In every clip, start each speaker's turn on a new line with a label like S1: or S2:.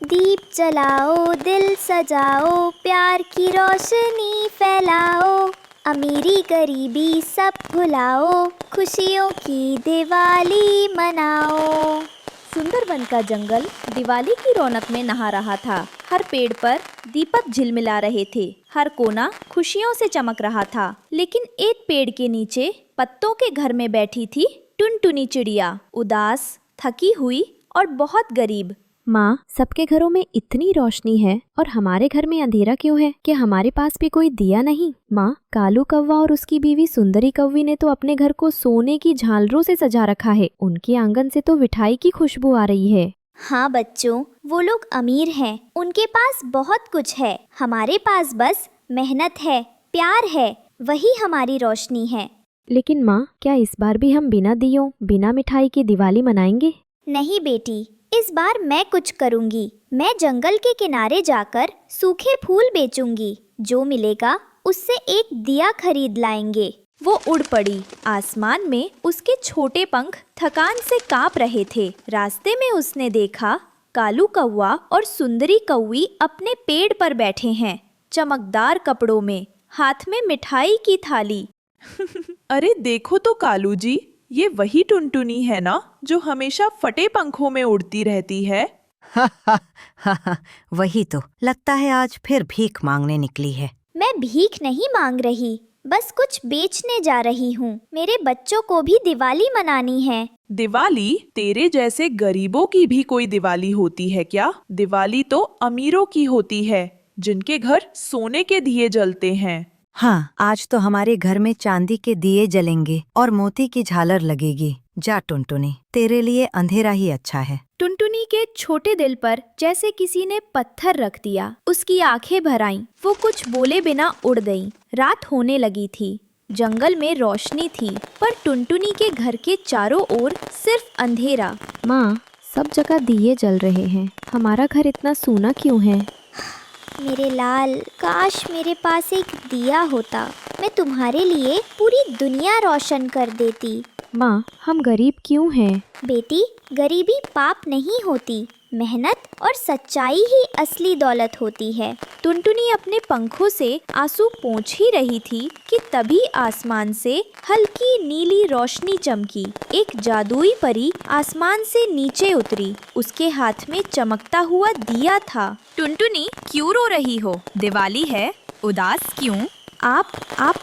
S1: दीप जलाओ, दिल सजाओ, प्यार की रोशनी फैलाओ, अमीरी गरीबी सब भुलाओ, खुशियों की दिवाली मनाओ।
S2: सुंदरवन का जंगल दिवाली की रौनक में नहा रहा था। हर पेड़ पर दीपक झिलमिला रहे थे, हर कोना खुशियों से चमक रहा था। लेकिन एक पेड़ के नीचे पत्तों के घर में बैठी थी टुनटुनी चिड़िया, उदास, थकी हुई और बहुत गरीब।
S3: माँ, सबके घरों में इतनी रोशनी है और हमारे घर में अंधेरा क्यों है? क्या हमारे पास भी कोई दिया नहीं? माँ, कालू कौवा और उसकी बीवी सुंदरी कौवी ने तो अपने घर को सोने की झालरों से सजा रखा है। उनके आंगन से तो मिठाई की खुशबू आ रही है।
S1: हाँ बच्चों, वो लोग अमीर हैं, उनके पास बहुत कुछ है। हमारे पास बस मेहनत है, प्यार है, वही हमारी रोशनी है।
S3: लेकिन माँ, क्या इस बार भी हम बिना दियों, बिना मिठाई की दिवाली मनाएंगे?
S1: नहीं बेटी, इस बार मैं कुछ करूंगी। मैं जंगल के किनारे जाकर सूखे फूल बेचूंगी। जो मिलेगा उससे एक दिया खरीद लाएंगे।
S2: वो उड़ पड़ी। आसमान में उसके छोटे पंख थकान से कांप रहे थे। रास्ते में उसने देखा कालू कौवा और सुंदरी कौवी अपने पेड़ पर बैठे हैं, चमकदार कपड़ों में, हाथ में मिठाई की थाली।
S4: अरे देखो तो कालू जी, ये वही टुनटुनी है ना जो हमेशा फटे पंखों में उड़ती रहती है।
S5: वही तो। लगता है आज फिर भीख मांगने निकली है।
S1: मैं भीख नहीं मांग रही, बस कुछ बेचने जा रही हूँ। मेरे बच्चों को भी दिवाली मनानी है।
S4: दिवाली? तेरे जैसे गरीबों की भी कोई दिवाली होती है क्या? दिवाली तो अमीरों की होती है, जिनके घर सोने के दिए जलते हैं।
S5: हाँ, आज तो हमारे घर में चांदी के दिए जलेंगे और मोती की झालर लगेगी। जा टुनटुनी, तेरे लिए अंधेरा ही अच्छा है।
S2: टुनटुनी के छोटे दिल पर जैसे किसी ने पत्थर रख दिया। उसकी आंखें भर आईं। वो कुछ बोले बिना उड़ गई। रात होने लगी थी। जंगल में रोशनी थी, पर टुनटुनी के घर के चारों ओर सिर्फ अंधेरा।
S3: माँ, सब जगह दिए जल रहे हैं, हमारा घर इतना सूना क्यों है?
S1: मेरे लाल, काश मेरे पास एक दिया होता। मैं तुम्हारे लिए पूरी दुनिया रोशन कर देती।
S3: माँ, हम गरीब क्यों हैं?
S1: बेटी, गरीबी पाप नहीं होती। मेहनत और सच्चाई ही असली दौलत होती है।
S2: टुनटुनी अपने पंखों से आंसू पोंछ ही रही थी कि तभी आसमान से हल्की नीली रोशनी चमकी। एक जादुई परी आसमान से नीचे उतरी। उसके हाथ में चमकता हुआ दिया था।
S6: टुनटुनी, क्यों रो रही हो? दिवाली है, उदास क्यों?
S2: आप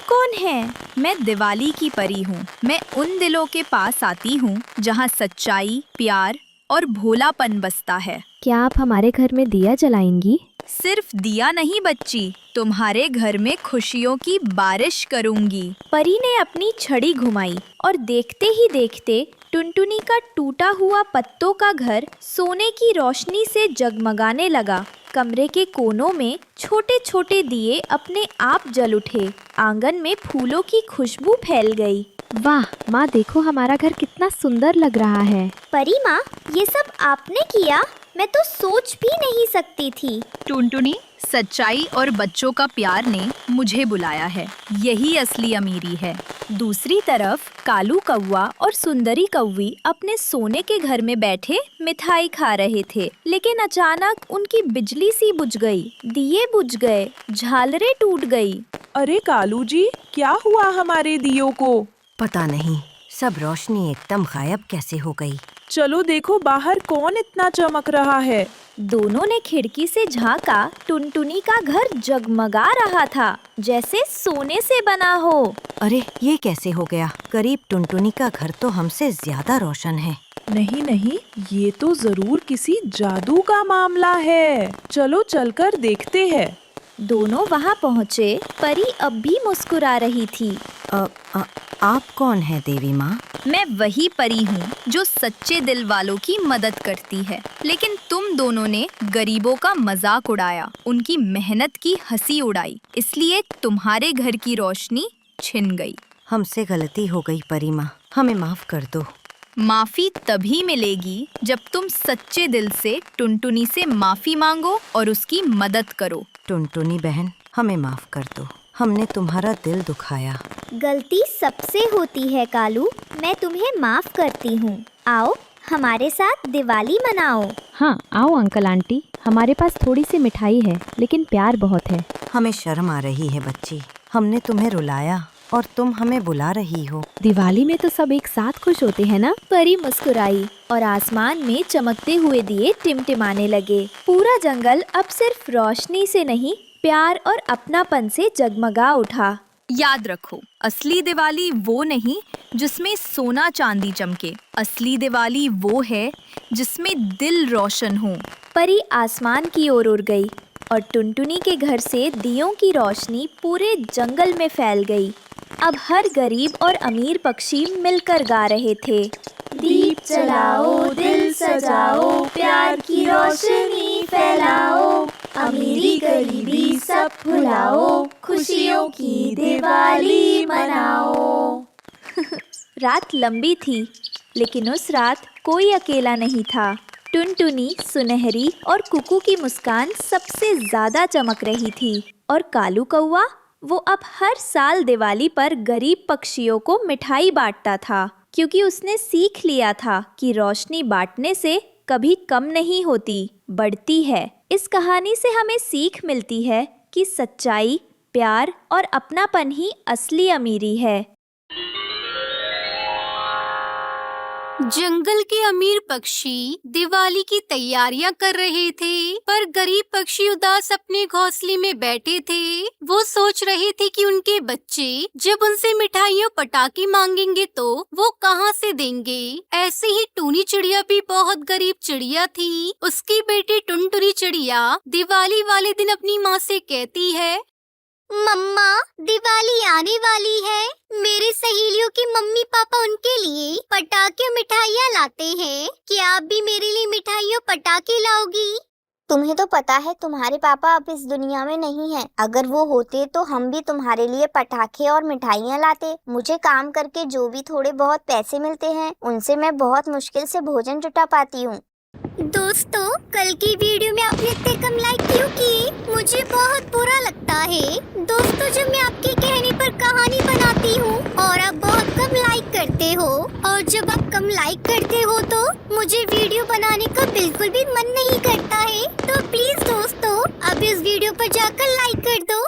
S2: कौन हैं?
S6: मैं दिवाली की परी हूँ। मैं उन दिलों के पास आती हूँ जहाँ सच्चाई, प्यार और भोलापन बसता है।
S3: क्या आप हमारे घर में दिया जलाएंगी?
S6: सिर्फ दिया नहीं बच्ची, तुम्हारे घर में खुशियों की बारिश करूंगी।
S2: परी ने अपनी छड़ी घुमाई और देखते ही देखते टुनटुनी का टूटा हुआ पत्तों का घर सोने की रोशनी से जगमगाने लगा। कमरे के कोनों में छोटे छोटे दिए अपने आप जल उठे। आंगन में फूलों की खुशबू फैल गई।
S3: वाह माँ, देखो हमारा घर कितना सुंदर लग रहा है।
S1: परी माँ, ये सब आपने किया? मैं तो सोच भी नहीं सकती थी।
S6: टुनटुनी, सच्चाई और बच्चों का प्यार ने मुझे बुलाया है। यही असली अमीरी है।
S2: दूसरी तरफ कालू कौवा और सुंदरी कौवी अपने सोने के घर में बैठे मिठाई खा रहे थे। लेकिन अचानक उनकी बिजली सी बुझ गई, दिए बुझ गए, झालरें टूट गई।
S4: अरे कालू जी, क्या हुआ हमारे दियों को?
S5: पता नहीं, सब रोशनी एकदम गायब कैसे हो गई।
S4: चलो देखो बाहर कौन इतना चमक रहा है।
S2: दोनों ने खिड़की से झांका। टुनटुनी का घर जगमगा रहा था, जैसे सोने से बना हो।
S5: अरे ये कैसे हो गया? गरीब टुनटुनी का घर तो हमसे ज्यादा रोशन है।
S4: नहीं नहीं, ये तो जरूर किसी जादू का मामला है। चलो चलकर देखते हैं।
S2: दोनों वहां पहुँचे। परी अब भी मुस्कुरा रही थी।
S5: आप कौन है देवी माँ?
S6: मैं वही परी हूँ जो सच्चे दिल वालों की मदद करती है। लेकिन तुम दोनों ने गरीबों का मजाक उड़ाया, उनकी मेहनत की हंसी उड़ाई, इसलिए तुम्हारे घर की रोशनी छिन गई।
S5: हमसे गलती हो गई परी माँ, हमें माफ कर दो।
S6: माफी तभी मिलेगी जब तुम सच्चे दिल से टुनटुनी से माफी मांगो और उसकी मदद करो।
S5: टुनटुनी बहन, हमें माफ कर दो, हमने तुम्हारा दिल दुखाया।
S1: गलती सबसे होती है कालू, मैं तुम्हें माफ करती हूँ। आओ हमारे साथ दिवाली मनाओ।
S3: हाँ आओ अंकल आंटी, हमारे पास थोड़ी सी मिठाई है लेकिन प्यार बहुत है।
S5: हमें शर्म आ रही है बच्ची, हमने तुम्हें रुलाया और तुम हमें बुला रही हो।
S3: दिवाली में तो सब एक साथ खुश होते हैं ना।
S1: परी मुस्कुराई और आसमान में चमकते हुए दिए टिमटिमाने लगे। पूरा जंगल अब सिर्फ रोशनी से नहीं, प्यार और अपनापन से जगमगा उठा।
S6: याद रखो, असली दिवाली वो नहीं जिसमें सोना चांदी चमके। असली दिवाली वो है जिसमें दिल रोशन हो।
S1: परी आसमान की ओर उड़ गई और टुनटुनी के घर से दियों की रोशनी पूरे जंगल में फैल गई। अब हर गरीब और अमीर पक्षी मिलकर गा रहे थे, दीप जलाओ, दिल सजाओ, प्यार की रोशनी फैलाओ, अमीरी गरीबी सब भुलाओ, खुशियों की दिवाली मनाओ। रात लंबी थी, लेकिन उस रात कोई अकेला नहीं था। टुनटुनी, सुनहरी और कुकू की मुस्कान सबसे ज्यादा चमक रही थी। और कालू कौवा, वो अब हर साल दिवाली पर गरीब पक्षियों को मिठाई बांटता था, क्योंकि उसने सीख लिया था कि रोशनी बांटने से कभी कम नहीं होती, बढ़ती है। इस कहानी से हमें सीख मिलती है कि सच्चाई, प्यार और अपनापन ही असली अमीरी है।
S7: जंगल के अमीर पक्षी दिवाली की तैयारियां कर रहे थे, पर गरीब पक्षी उदास अपने घोंसले में बैठे थे। वो सोच रहे थे कि उनके बच्चे जब उनसे मिठाइयों पटाखे मांगेंगे तो वो कहाँ से देंगे। ऐसे ही टूनी चिड़िया भी बहुत गरीब चिड़िया थी। उसकी बेटी टुनटुनी चिड़िया दिवाली वाले दिन अपनी माँ से कहती है,
S8: मम्मा, दिवाली आने वाली है। मेरे सहेलियों की मम्मी पापा उनके लिए पटाखे और मिठाइयाँ लाते हैं। क्या आप भी मेरे लिए मिठाइयों पटाखे लाओगी? तुम्हें तो पता है तुम्हारे पापा अब इस दुनिया में नहीं हैं। अगर वो होते तो हम भी तुम्हारे लिए पटाखे और मिठाइयाँ लाते। मुझे काम करके जो भी थोड़े बहुत पैसे मिलते हैं उनसे मैं बहुत मुश्किल से भोजन जुटा पाती हूँ। दोस्तों, कल की वीडियो में आपने इतने कम लाइक क्यों किए? मुझे बहुत बुरा लगता है। दोस्तों, जब मैं आपके कहने पर कहानी बनाती हूँ और आप बहुत कम लाइक करते हो, और जब आप कम लाइक करते हो तो मुझे वीडियो बनाने का बिल्कुल भी मन नहीं करता है। तो प्लीज दोस्तों, अब इस वीडियो पर जाकर लाइक कर दो।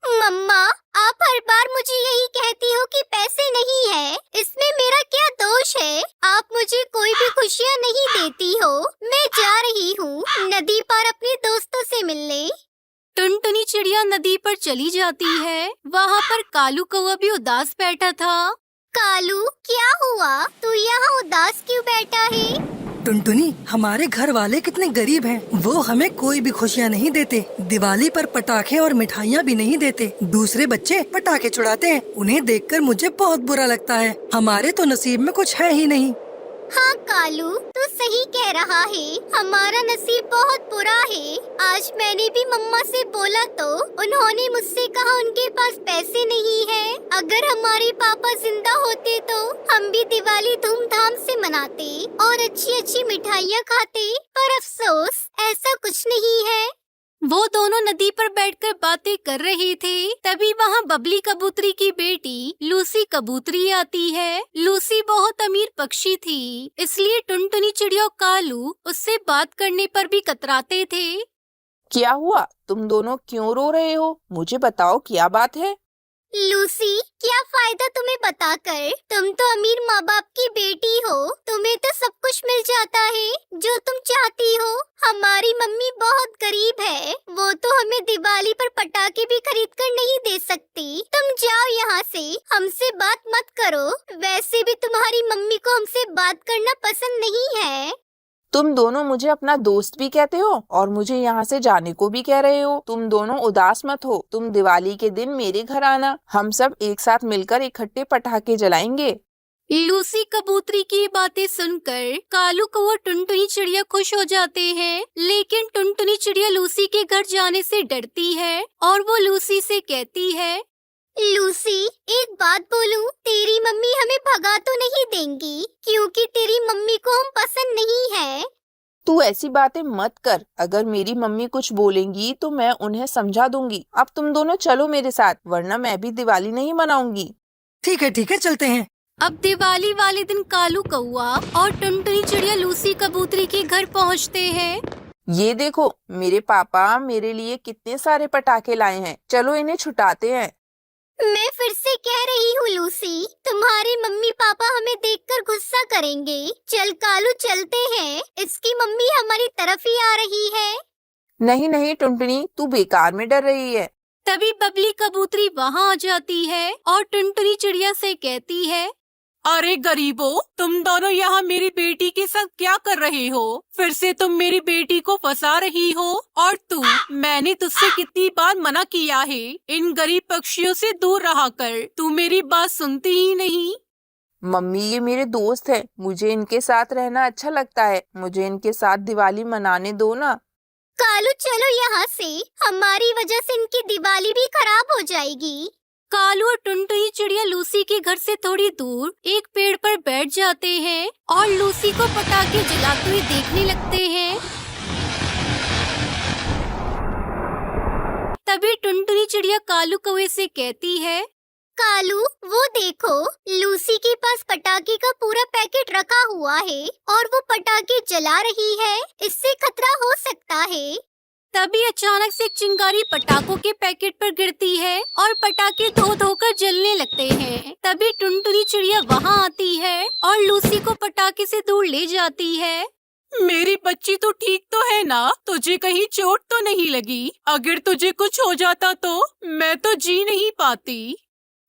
S8: मम्मा, आप हर बार मुझे यही कहती हो कि पैसे नहीं है। इसमें मेरा क्या दोष है? आप मुझे कोई भी खुशियाँ नहीं देती हो। मैं जा रही हूँ नदी पर अपने दोस्तों से मिलने।
S7: टुनटुनी चिड़िया नदी पर चली जाती है। वहाँ पर कालू कौवा भी उदास बैठा था।
S8: कालू, क्या हुआ? तू यहाँ उदास क्यों बैठा है?
S9: टुनटुनी, हमारे घर वाले कितने गरीब हैं। वो हमें कोई भी खुशियाँ नहीं देते। दिवाली पर पटाखे और मिठाइयाँ भी नहीं देते। दूसरे बच्चे पटाखे छुड़ाते हैं। उन्हें देखकर मुझे बहुत बुरा लगता है। हमारे तो नसीब में कुछ है ही नहीं।
S8: हाँ कालू, तू सही कह रहा है। हमारा नसीब बहुत बुरा है। आज मैंने भी मम्मा से बोला तो उन्होंने मुझसे कहा उनके पास पैसे नहीं है। अगर हमारे पापा जिंदा होते तो हम भी दिवाली धूमधाम से मनाते और अच्छी अच्छी मिठाइयाँ खाते। पर अफसोस, ऐसा कुछ नहीं है।
S7: वो दोनों नदी पर बैठकर बातें कर रहे थे। तभी वहाँ बबली कबूतरी की बेटी लूसी कबूतरी आती है। लूसी बहुत अमीर पक्षी थी, इसलिए टुनटुनी चिड़िया और कालू उससे बात करने पर भी कतराते थे।
S10: क्या हुआ? तुम दोनों क्यों रो रहे हो? मुझे बताओ, क्या बात है?
S8: लूसी, क्या फायदा तुम्हें बताकर? तुम तो अमीर माँ बाप की बेटी हो। तुम्हें तो सब कुछ मिल जाता है जो तुम चाहती हो। हमारी मम्मी बहुत गरीब है। वो तो हमें दिवाली पर पटाखे भी खरीद कर नहीं दे सकती। तुम जाओ यहाँ से, हमसे बात मत करो। वैसे भी तुम्हारी मम्मी को हमसे बात करना पसंद नहीं है।
S10: तुम दोनों मुझे अपना दोस्त भी कहते हो और मुझे यहाँ से जाने को भी कह रहे हो। तुम दोनों उदास मत हो। तुम दिवाली के दिन मेरे घर आना। हम सब एक साथ मिलकर इकट्ठे पटाखे जलाएंगे।
S7: लूसी कबूतरी की बातें सुनकर कालू कौवा टुनटुनी चिड़िया खुश हो जाते हैं। लेकिन टुनटुनी चिड़िया लूसी के घर जाने से डरती है और वो लूसी से कहती है,
S8: लूसी, एक बात बोलूं, तेरी मम्मी हमें भगा तो नहीं देंगी, क्योंकि तेरी मम्मी को हम पसंद नहीं है।
S10: तू ऐसी बातें मत कर। अगर मेरी मम्मी कुछ बोलेंगी तो मैं उन्हें समझा दूंगी। अब तुम दोनों चलो मेरे साथ, वरना मैं भी दिवाली नहीं मनाऊंगी।
S9: ठीक है, चलते हैं।
S7: अब दिवाली वाले दिन कालू कौवा और टुनटुनी चिड़िया लूसी कबूतरी के घर पहुंचते हैं।
S10: ये देखो, मेरे पापा मेरे लिए कितने सारे पटाखे लाए हैं। चलो इन्हें छुटाते हैं।
S8: मैं फिर से कह रही हूँ लूसी, तुम्हारे मम्मी पापा हमें देखकर गुस्सा करेंगे। चल कालू चलते हैं, इसकी मम्मी हमारी तरफ ही आ रही है।
S10: नहीं नहीं टुनटुनी, तू बेकार में डर रही है।
S7: तभी बबली कबूतरी वहाँ आ जाती है और टुनटुनी चिड़िया से कहती है,
S11: अरे गरीबों, तुम दोनों यहाँ मेरी बेटी के साथ क्या कर रहे हो? फिर से तुम मेरी बेटी को फंसा रही हो। और तू, मैंने तुझसे कितनी बार मना किया है इन गरीब पक्षियों से दूर रहा कर, तू मेरी बात सुनती ही नहीं।
S10: मम्मी ये मेरे दोस्त है, मुझे इनके साथ रहना अच्छा लगता है। मुझे इनके साथ दिवाली मनाने दो ना।
S8: कालू चलो यहाँ से, हमारी वजह से इनकी दिवाली भी खराब हो जाएगी।
S7: कालू और टुनटुनी चिड़िया लूसी के घर से थोड़ी दूर एक पेड़ पर बैठ जाते हैं और लूसी को पटाखे जलाते हुए देखने लगते हैं। तभी टुनटुनी चिड़िया कालू कौवे से कहती है,
S8: कालू वो देखो, लूसी के पास पटाखे का पूरा पैकेट रखा हुआ है और वो पटाखे जला रही है। इससे खतरा हो सकता है।
S7: तभी अचानक से एक चिंगारी पटाखों के पैकेट पर गिरती है और पटाखे धो धोकर जलने लगते हैं। तभी टुनटुनी चिड़िया वहाँ आती है और लूसी को पटाखे से दूर ले जाती है।
S11: मेरी बच्ची तो ठीक तो है ना? तुझे कहीं चोट तो नहीं लगी? अगर तुझे कुछ हो जाता तो मैं तो जी नहीं पाती।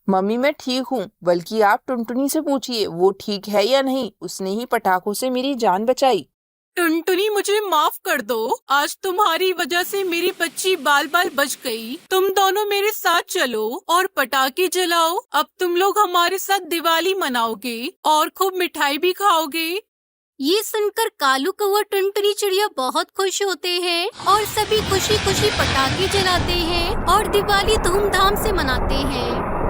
S10: मम्मी मैं ठीक हूँ, बल्कि आप टुनटुनी से पूछिए वो ठीक है या नहीं। उसने ही पटाखों से मेरी जान बचाई।
S11: टुनटुनी मुझे माफ कर दो, आज तुम्हारी वजह से मेरी बच्ची बाल बाल बच गई। तुम दोनों मेरे साथ चलो और पटाखे जलाओ। अब तुम लोग हमारे साथ दिवाली मनाओगे और खूब मिठाई भी खाओगे।
S7: ये सुनकर कालू कौवा टुनटुनी चिड़िया बहुत खुश होते हैं और सभी खुशी खुशी पटाखे जलाते हैं और दिवाली धूमधाम से मनाते हैं।